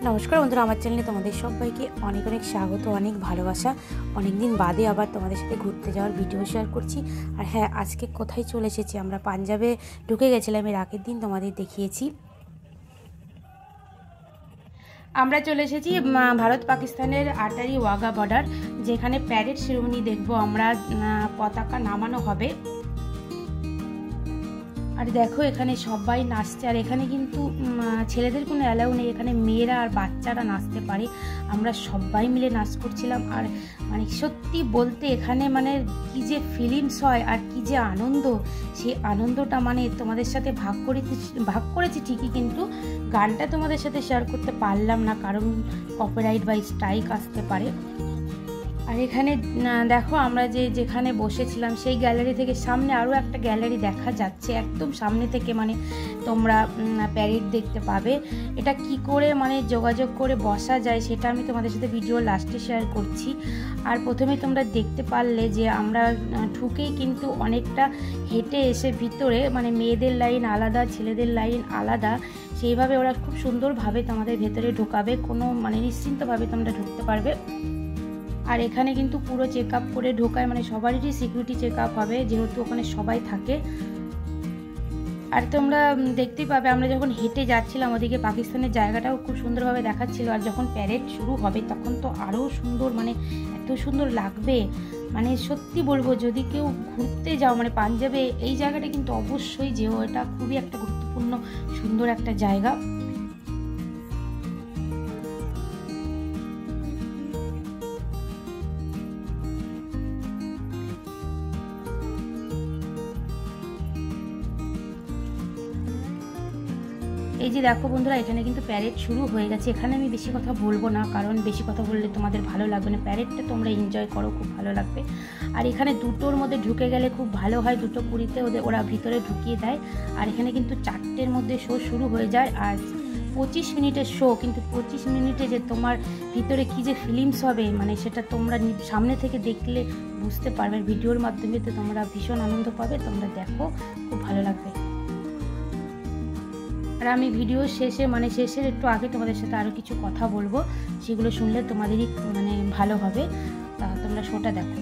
নমস্কার বন্ধুরা, আমার চ্যানেলে তোমাদের সবাইকে অনেক অনেক স্বাগত, অনেক ভালোবাসা। অনেক দিন বাদে আবার তোমাদের সাথে ঘুরতে যাওয়ার ভিডিও শেয়ার করছি। আর হ্যাঁ, আজকে কোথায় চলে এসেছি, আমরা পাঞ্জাবে ঢুকে গেছিলাম, এর আগের দিন তোমাদের দেখিয়েছি। আমরা চলে এসেছি ভারত পাকিস্তানের আটারি ওয়াঘা বর্ডার, যেখানে প্যারেড সেরেমনি দেখবো আমরা, পতাকা নামানো হবে। আর দেখো এখানে সবাই নাচছে, আর এখানে কিন্তু ছেলেদের কোনো অ্যালাউ নেই, এখানে মেয়েরা আর বাচ্চারা নাচতে পারে। আমরা সবাই মিলে নাচ করছিলাম। আর মানে সত্যি বলতে এখানে মানে কী যে ফিলিংস হয় আর কী যে আনন্দ, সেই আনন্দটা মানে তোমাদের সাথে ভাগ করেছি ঠিকই, কিন্তু গানটা তোমাদের সাথে শেয়ার করতে পারলাম না, কারণ কপিরাইট বা স্ট্রাইক আসতে পারে। আর এখানে দেখো আমরা যেখানে বসেছিলাম সেই গ্যালারি থেকে সামনে আরও একটা গ্যালারি দেখা যাচ্ছে, একদম সামনে থেকে মানে তোমরা প্যারেড দেখতে পাবে। এটা কি করে মানে যোগাযোগ করে বসা যায় সেটা আমি তোমাদের সাথে ভিডিও লাস্টে শেয়ার করছি। আর প্রথমে তোমরা দেখতে পারলে যে আমরা ঢুকেই কিন্তু অনেকটা হেঁটে এসে ভিতরে মানে মেয়েদের লাইন আলাদা, ছেলেদের লাইন আলাদা, সেইভাবে ওরা খুব সুন্দরভাবে তোমাদের ভেতরে ঢোকাবে, কোনো মানে নিশ্চিন্তভাবে তোমরা ঢুকতে পারবে। আর এখানে কিন্তু পুরো চেক আপ করে ঢোকায়, মানে সবারই সিকিউরিটি চেক আপ হবে, যেহেতু ওখানে সবাই থাকে। আর তোমরা দেখতেই পাবে আমরা যখন হেঁটে যাচ্ছিলাম ওদিকে পাকিস্তানের জায়গাটাও খুব সুন্দরভাবে দেখাচ্ছিল। আর যখন প্যারেড শুরু হবে তখন তো আরও সুন্দর, মানে এত সুন্দর লাগবে, মানে সত্যি বলবো যদি কেউ ঘুরতে যাও মানে পাঞ্জাবে এই জায়গাটা কিন্তু অবশ্যই যেও, এটা খুবই একটা গুরুত্বপূর্ণ সুন্দর একটা জায়গা। এই যে দেখো বন্ধুরা, এখানে কিন্তু প্যারেড শুরু হয়ে গেছে। এখানে আমি বেশি কথা বলবো না, কারণ বেশি কথা বললে তোমাদের ভালো লাগবে না। প্যারেডটা তোমরা এনজয় করো, খুব ভালো লাগবে। আর এখানে দুটোর মধ্যে ঢুকে গেলে খুব ভালো হয়, 2:20 ওরা ভিতরে ঢুকিয়ে দেয়। আর এখানে কিন্তু 4টের মধ্যে শো শুরু হয়ে যায়, আর 25 মিনিটের শো, কিন্তু 25 মিনিটে যে তোমার ভিতরে কী যে ফিলিংস হবে মানে সেটা তোমরা সামনে থেকে দেখলে বুঝতে পারবে। ভিডিওর মাধ্যমে তো তোমরা ভীষণ আনন্দ পাবে, তোমরা দেখো, খুব ভালো লাগবে। আর আমি ভিডিও শেষের একটু আগে তোমাদের সাথে আরও কিছু কথা বলবো, সেগুলো শুনলে তোমাদেরই মানে ভালো হবে, তোমরা শোটা দেখো।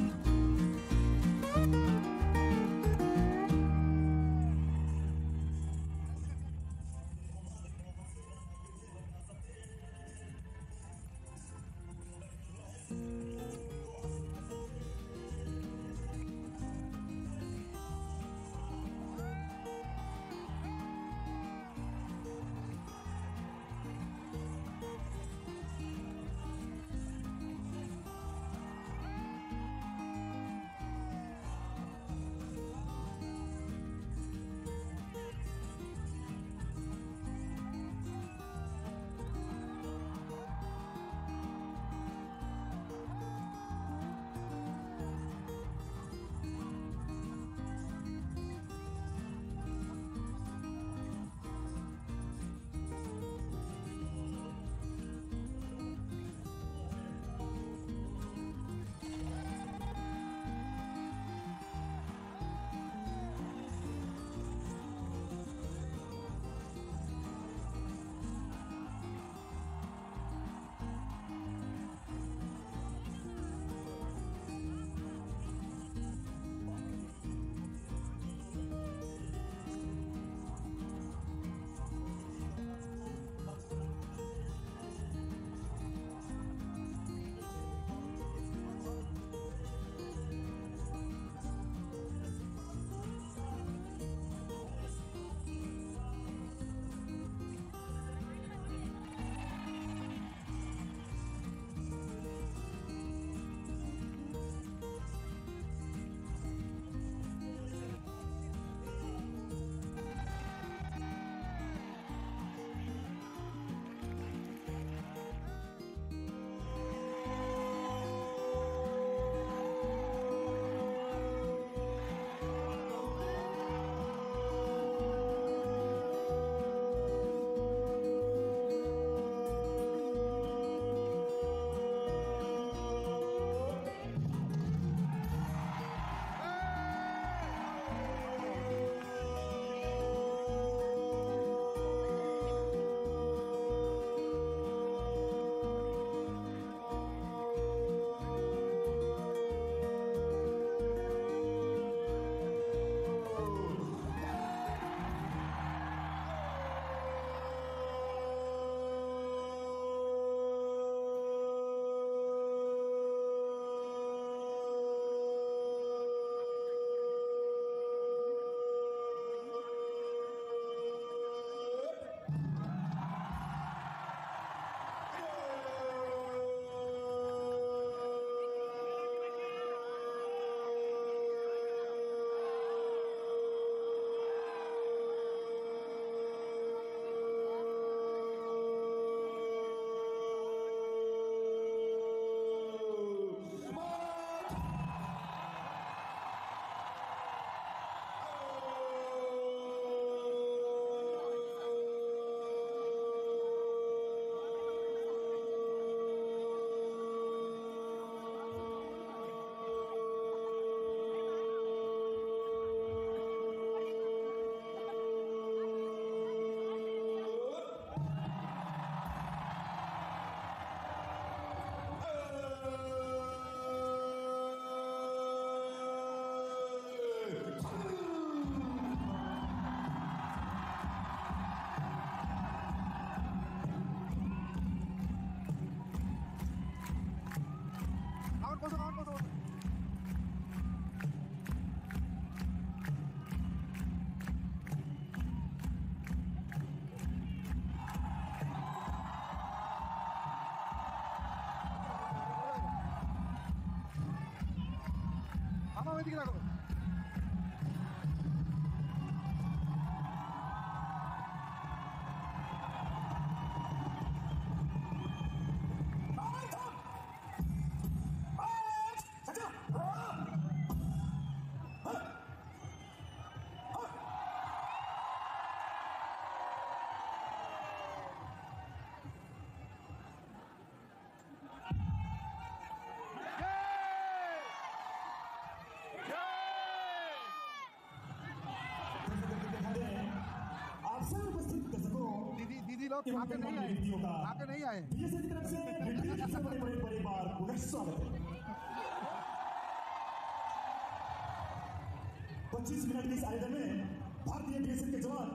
ওইদিকে রাখো। दीदी लोग आके नहीं आए बीएसएफ की तरफ से सबसे बड़े परिवार पुनः स्वागत है। 25 मिनट के इस आयोजन में भारतीय बीएसएफ के जवान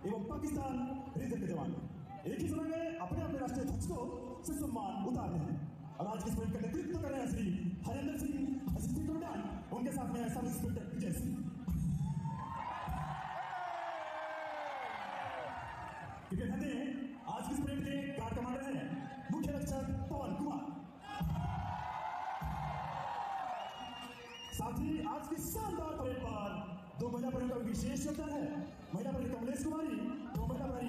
एवं पाकिस्तान रिजर्व के जवान एक ही समय में अपने अपने राष्ट्रीय ध्वज को ससम्मान उतार रहे हैं और आज की परेड का नेतृत्व कर रहे हैं श्री हरेंद्र सिंह असिस्टेंट कमांडेंट, उनके साथ में सब इंस्पेक्टर विजय सिंह। आज की परेड के गार्ड कमांडर हैं मुख्य रक्षक पवन कुमार। साथ ही आज की शानदार परेड पर दो महिला परेड का विशेष योगदान है। महिला परेड कमलेश कुमारी, दो महिला परेड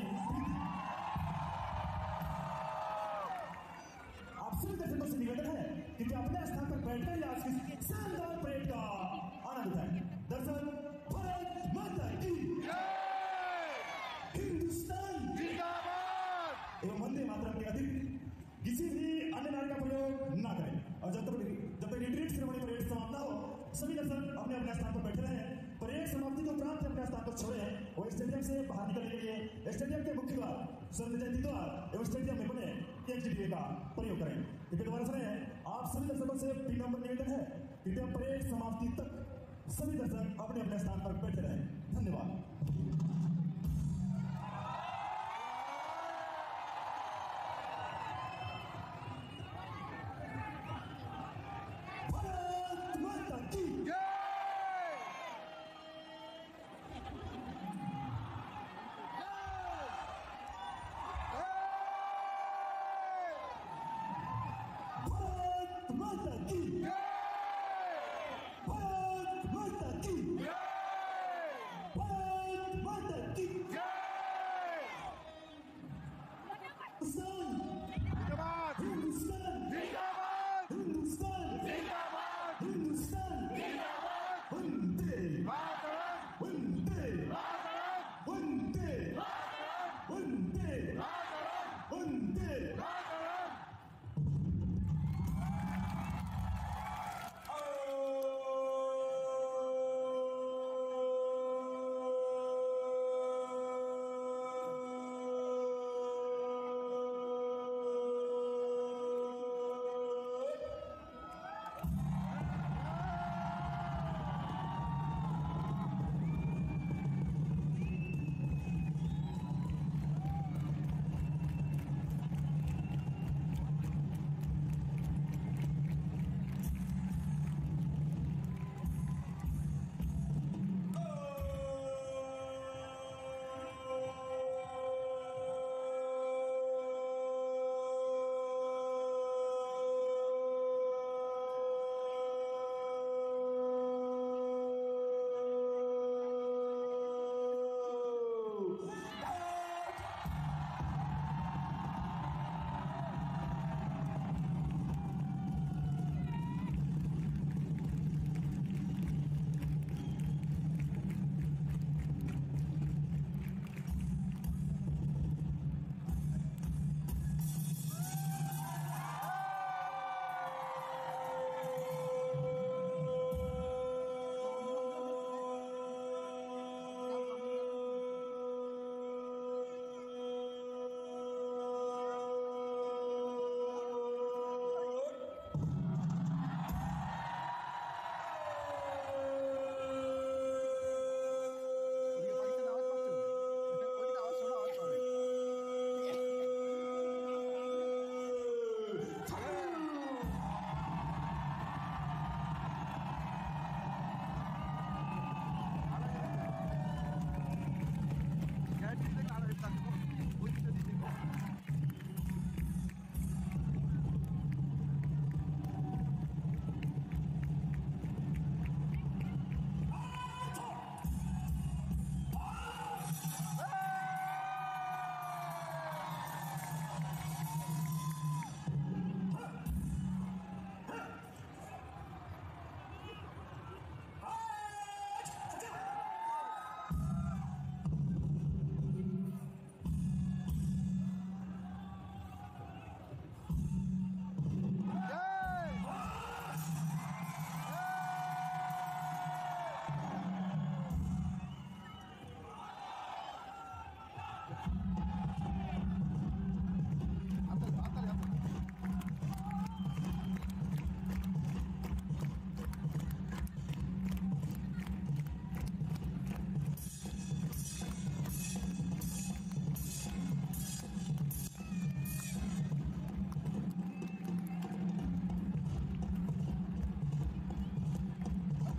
आप सभी दर्शकों से निवेदन है कि अपने स्थान पर बैठकर ही आज की शानदार परेड का आनंद उठाएं। दर्शक, भारत माता की एवं वंदे मातरम के अधिक किसी भी अन्य नारे का प्रयोग ना करें और जब तक रिट्रीट सेरेमनी परेड समाप्त ना हो सभी दर्शक अपने अपने स्थान पर बैठे रहें। परेड समाप्ति के उपरांत अपने स्थान पर छोड़ें और स्टेडियम से बाहर निकलने के लिए स्टेडियम के मुख्य द्वार, स्वर्ण जयंती द्वार एवं स्टेडियम में बने एचडीए का प्रयोग करें। कृपया दोबारा सुने, आप सभी दर्शकों से 3 नंबर निवेदन है, कृपया परेड समाप्ति तक सभी दर्शक अपने अपने स्थान पर बैठे रहें। धन्यवाद।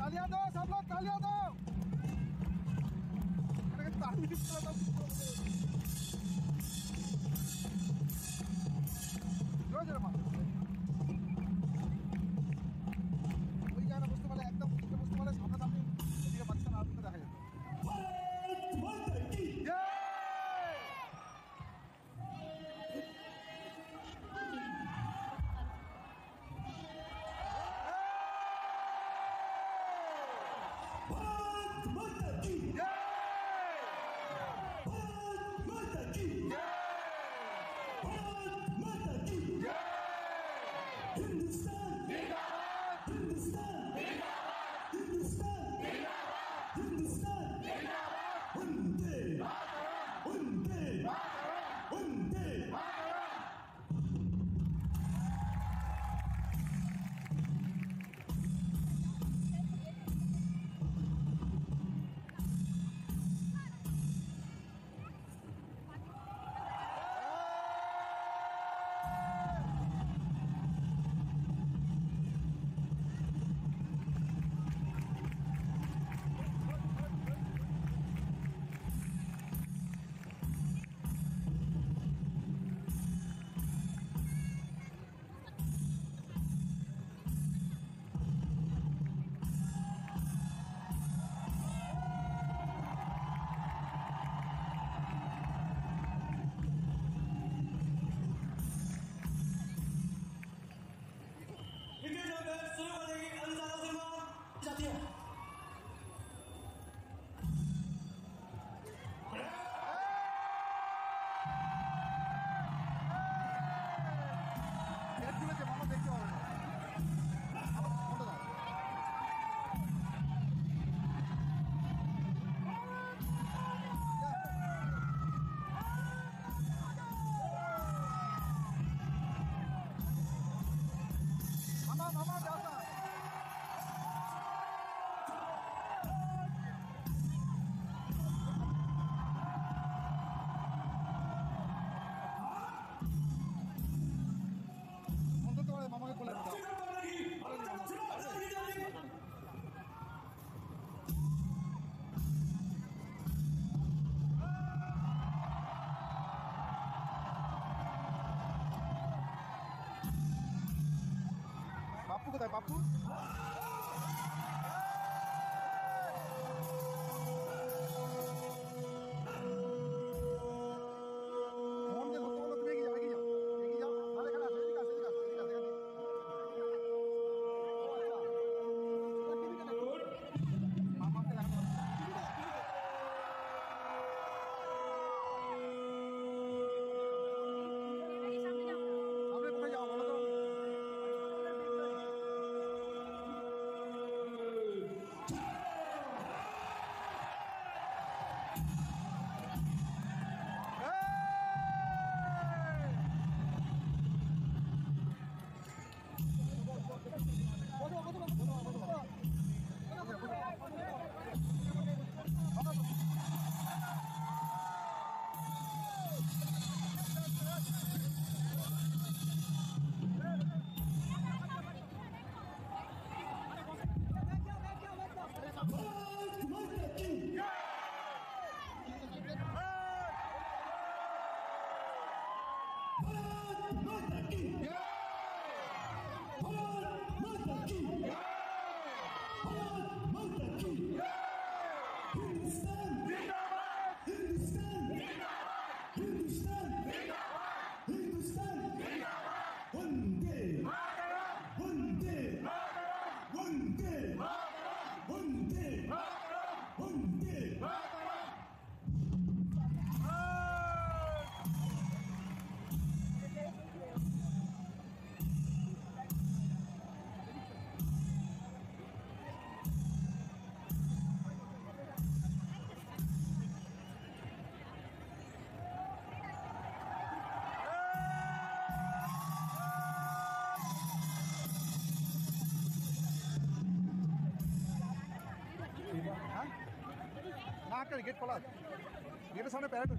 तालियां दो सब लोग, तालियां दो। ताली ওই জায়গাটা বুঝতে পারলে একদম বুঝতে পারলে সামনাসামনি এদিকে পাকিস্তান আর্মিকে দেখা যেত। মামাকে বলে দাও। বাপু কোথায় বাপু? गेट खोला गेट सामने पैरेड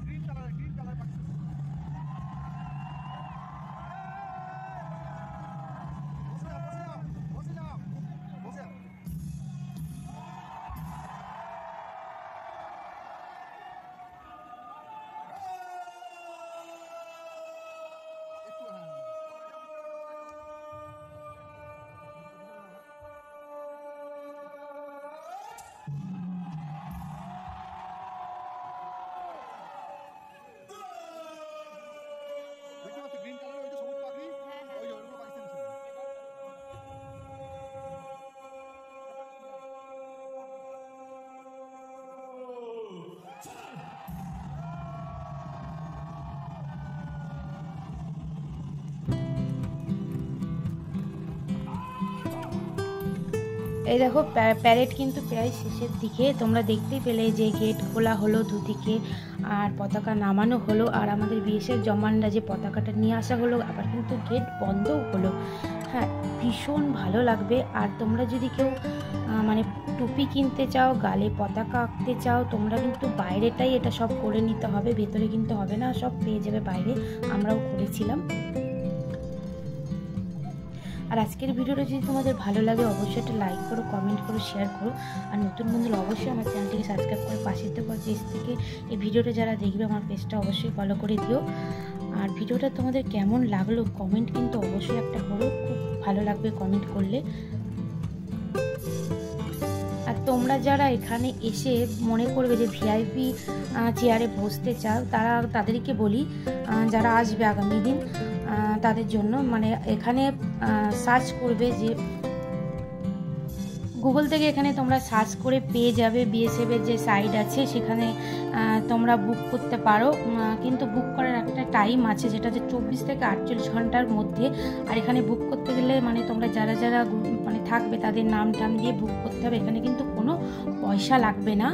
গ্রিন কালার পাকিস্তান। বসে যাও। একটু দেখতে পাচ্ছ গ্রিন কালার ওই যে সবুজ পাখি, ওই যে ওগুলো পাকিস্তানি ছিল। এই দেখো প্যারেড কিন্তু প্রায় শেষের দিকে। তোমরা দেখতেই পেলে যে গেট খোলা হলো দুদিকে, আর পতাকা নামানো হলো, আর আমাদের বিএসএফ জওয়ানরা যে পতাকাটা নিয়ে আসা হলো, আবার কিন্তু গেট বন্ধও হলো। হ্যাঁ, ভীষণ ভালো লাগবে। আর তোমরা যদি কেউ মানে টুপি কিনতে চাও, গালে পতাকা আঁকতে চাও, তোমরা কিন্তু বাইরেটাই এটা সব করে নিতে হবে, ভেতরে কিন্তু হবে না, সব পেয়ে যাবে বাইরে। আমরাও করেছিলাম। আর আজকের ভিডিওটা যদি তোমাদের ভালো লাগে অবশ্যই একটা লাইক করো, কমেন্ট করো, শেয়ার করো। আর নতুন বন্ধুরা অবশ্যই আমার চ্যানেলটিকে সাবস্ক্রাইব করে পাশে থেকো। পেজ থেকে এই ভিডিওটা যারা দেখবে আমার পেজটা অবশ্যই ফলো করে দিও। আর ভিডিওটা তোমাদের কেমন লাগলো কমেন্ট কিন্তু অবশ্যই একটা করো, খুব ভালো লাগবে কমেন্ট করলে। আর তোমরা যারা এখানে এসে মনে করবে যে ভিআইপি চেয়ারে বসতে চাও, তাদেরকে বলি, যারা আসবে আগামী দিন তাদের জন্য, মানে এখানে সার্চ করবে, যে গুগল থেকে এখানে তোমরা সার্চ করে পেয়ে যাবে বিএসএফের যে সাইট আছে, সেখানে তোমরা বুক করতে পারো। কিন্তু বুক করার একটা টাইম আছে, যেটা যে 24 থেকে 48 ঘন্টার মধ্যে। আর এখানে বুক করতে গেলে মানে তোমরা যারা যারা মানে থাকবে তাদের নাম টাম দিয়ে বুক করতে হবে। এখানে কিন্তু কোনো পয়সা লাগবে না।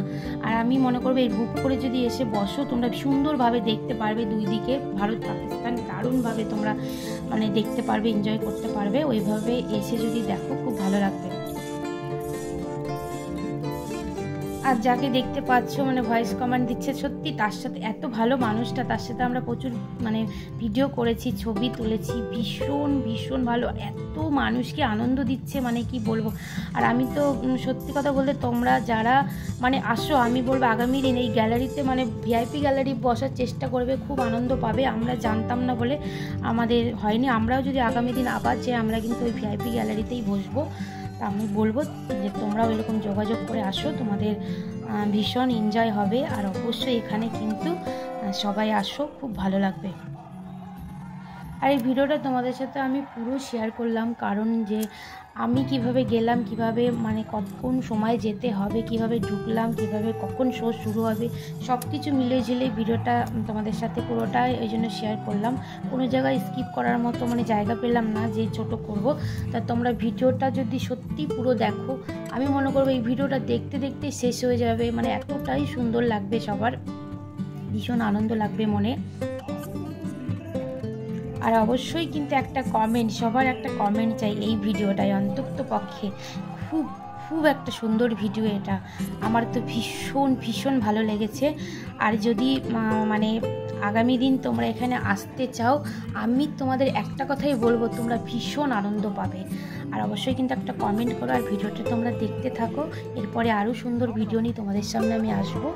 আর আমি মনে করবো এই বুক করে যদি এসে বসো, তোমরা সুন্দরভাবে দেখতে পারবে দুই দিকে ভারত পাকিস্তান, দারুণভাবে তোমরা মানে দেখতে পারবে, এনজয় করতে পারবে। ওইভাবে এসে যদি দেখো খুব ভালো লাগবে। আর যাকে দেখতে পাচ্ছ মানে ভয়েস কমেন্ট দিচ্ছে, সত্যি তার সাথে এত ভালো মানুষটা, তার সাথে আমরা প্রচুর মানে ভিডিও করেছি, ছবি তুলেছি, ভীষণ ভীষণ ভালো, এত মানুষকে আনন্দ দিচ্ছে মানে কি বলবো। আর আমি তো সত্যি কথা বলতে, তোমরা যারা মানে আসো, আমি বলবো আগামী দিন এই গ্যালারিতে মানে ভিআইপি গ্যালারি বসার চেষ্টা করবে, খুব আনন্দ পাবে। আমরা জানতাম না বলে আমাদের হয়নি, আমরাও যদি আগামী দিন আবার যে আমরা কিন্তু ওই ভিআইপি গ্যালারিতেই বসবো। তা আমি বলবো যে তোমরাও এরকম যোগাযোগ করে আসো, তোমাদের ভীষণ এনজয় হবে। আর অবশ্যই এখানে কিন্তু সবাই আসো, খুব ভালো লাগবে। আর এই ভিডিওটা তোমাদের সাথে আমি পুরো শেয়ার করলাম, কারণ যে আমি কিভাবে গেলাম, কিভাবে মানে কতক্ষণ সময় যেতে হবে, কিভাবে ঢুকলাম, কিভাবে কখন শো শুরু হবে, সব কিছু মিলিয়ে ঝিলিয়ে ভিডিওটা তোমাদের সাথে পুরোটাই ওই জন্য শেয়ার করলাম। কোনো জায়গায় স্কিপ করার মতো মানে জায়গা পেলাম না যে ছোট করব। তা তোমরা ভিডিওটা যদি সত্যি পুরো দেখো, আমি মনে করবো এই ভিডিওটা দেখতে দেখতে শেষ হয়ে যাবে, মানে এতটাই সুন্দর লাগবে, সবার ভীষণ আনন্দ লাগবে মনে। আর অবশ্যই কিন্তু একটা কমেন্ট, সবার একটা কমেন্ট চাই এই ভিডিওটায় অন্তত পক্ষে। খুব খুব একটা সুন্দর ভিডিও এটা, আমার তো ভীষণ ভীষণ ভালো লেগেছে। আর যদি মানে আগামী দিন তোমরা এখানে আসতে চাও, আমি তোমাদের একটা কথাই বলবো, তোমরা ভীষণ আনন্দ পাবে। আর অবশ্যই কিন্তু একটা কমেন্ট করো, আর ভিডিওটা তোমরা দেখতে থাকো। এরপরে আরও সুন্দর ভিডিও নিয়ে তোমাদের সামনে আমি আসবো।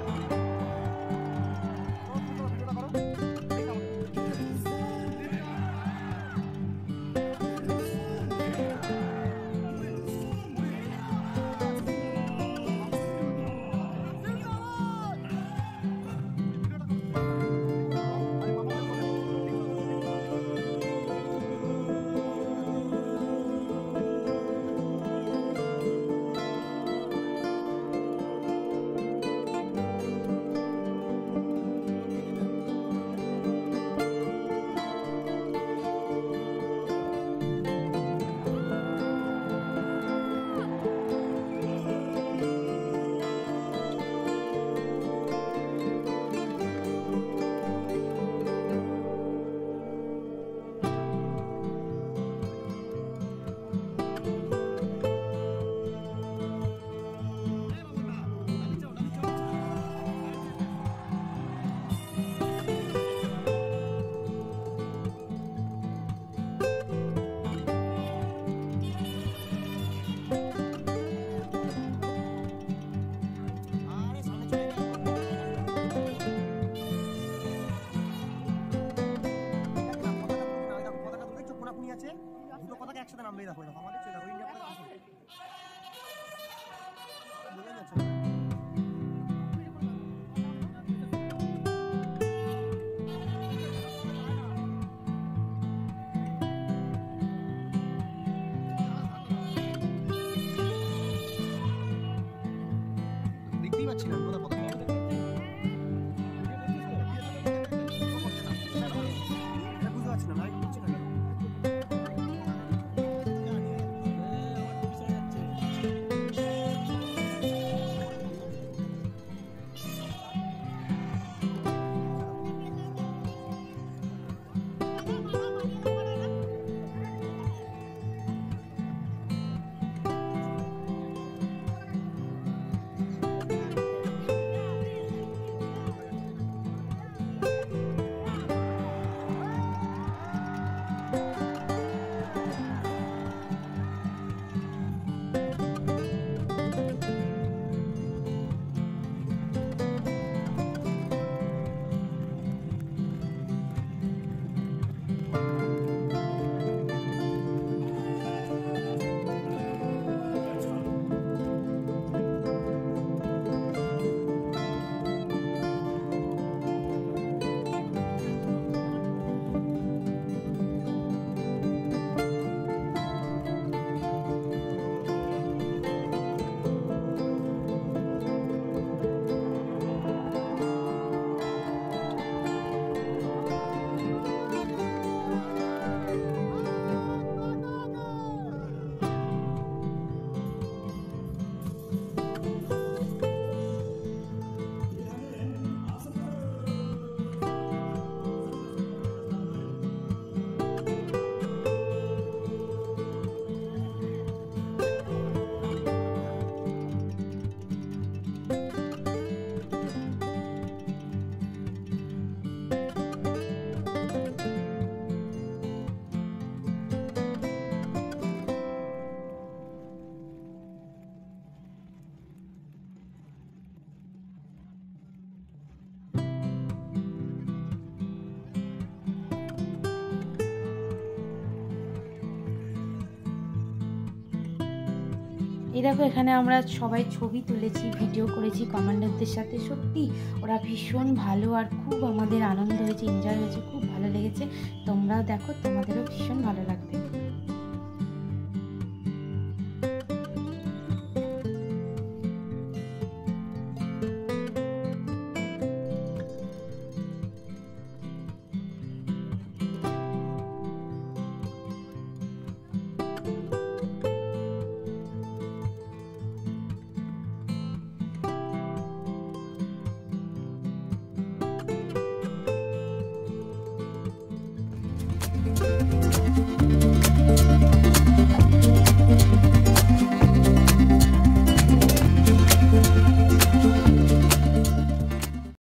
নামবে দেখো আমাদের ছেলে দেখো ইন্ডিয়া করে আসে বোঝা যাচ্ছে দেখতেই পাচ্ছি না কোথাও কোথাও বুঝতে পারছি না ভাই বুঝছি না এই দেখো এখানে আমরা সবাই ছবি তুলেছি, ভিডিও করেছি কমান্ডারদের সাথে। সত্যি ওরা ভীষণ ভালো আর খুব আমাদের আনন্দ হয়েছে, এনজয় হয়েছে, খুব ভালো লেগেছে। তোমরাও দেখো, তোমাদেরও ভীষণ ভালো লাগবে।